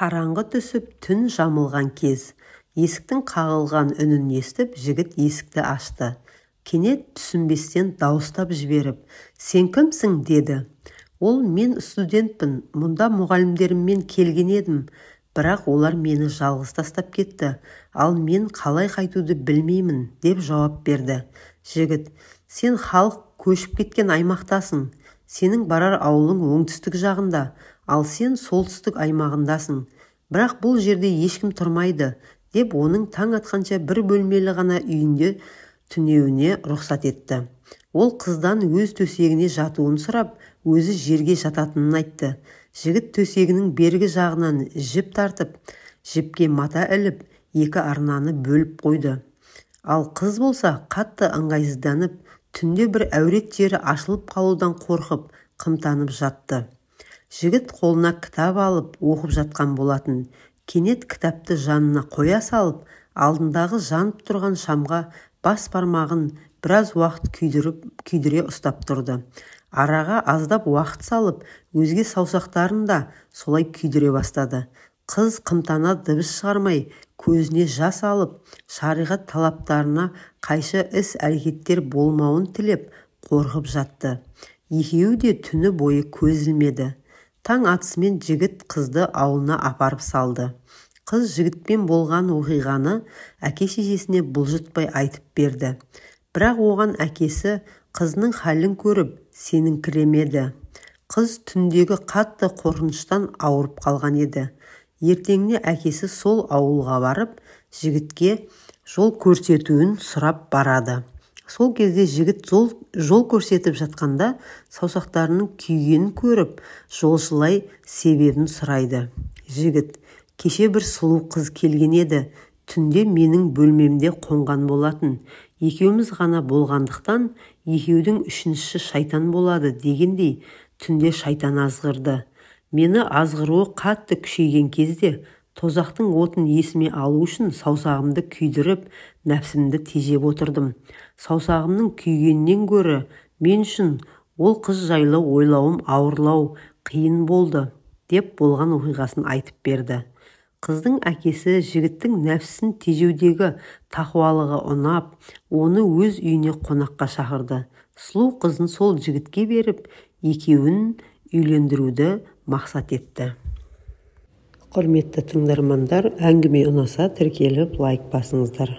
Қараңғы түсіп, түн жамылған кез. Есіктің қағылған үнін естіп, жігіт есікті ашты. Кенет түсінбестен дауыстап жіберіп, «Сен кімсің?» деді. Ол, «Мен студентпін, мұнда мұғалімдеріммен келген едім. Бірақ олар мені жалғыз тастап кетті, ал мен қалай қайтуды білмеймін», деп жауап берді. Жігіт, «Сен халық көшіп кеткен аймақтасың. Сенің барар ауылың оңтүстік жағында, ал сен солтүстік аймағындасың. Бірақ бұл жерде ешкім тұрмайды», деп оның таң атқанша бір бөлмелі ғана үйінде түнеуіне рұқсат етті. Ол қыздан өз төсегіне жатуын сұрап, өзі жерге жататынын айтты. Жігіт төсегінің бергі жағынан жіп тартып, жіпке мата іліп, екі арнаны бөліп қойды. Ал қыз болса, қатты ыңғайсызданып, түнде бір әурет жері ашылып қалудан қорқып, қымтанып жатты. Жігіт қолына кітап алып оқып жатқан болатын. Кенет кітапты жанына қоя салып, алдындағы жанып тұрған шамға бас бармағын біраз уақыт күйдіре ұстап тұрды. Араға аздап уақыт салып, өзге саусақтарын да солай күйдіре бастады. Қыз қымтана дыбыс шығармай, көзіне жас алып, шариғат талаптарына қайшы іс-әрекеттер болмауын тілеп, қорқып жатты. Екеуі де түні бойы көз ілмеді. Таң атысымен жігіт қызды ауылына апарып салды. Қыз жігітпен болған оқиғаны әке-шешесіне бұлжытпай айтып берді. Бірақ оған әкесі қызының халін көріп сеніңкіремеді. Қыз түндегі қатты қорқыныштан ауырып қалған еді. Ертеңіне әкесі сол ауылға барып, жігітке жол көрсетуін сұрап барады. Сол кезде жігіт жол көрсетіп жатқанда саусақтарының күйгенін көріп, жолшылай себебін сұрайды. Жігіт, «Кеше бір сұлу қыз келген еді, түнде менің бөлмемде қонған болатын. Екеуміз ғана болғандықтан, екеудің үшіншісі шайтан болады» дегендей, түнде шайтан азғырды. Мені азғыруы қатты күшейген кезде, тозақтың отын есіме алу үшін саусағымды күйдіріп, нәпсімді тежеп отырдым. Саусағымның күйгеннен гөрі мен үшін ол қыз жайлы ойлауым ауырлау, қиын болды, деп болған оқиғасын айтып берді. Қыздың әкесі жігіттің нәпсісін тежеудегі тақуалығы ұнап, оны өз үйіне қонаққа шақырды. Сұлу қызын сол жігітке беріп, екеуін үйлендіруді мақсат етті. Құрметті тыңдармандар, әңгіме ұнаса тіркеліп лайк басыңыздар.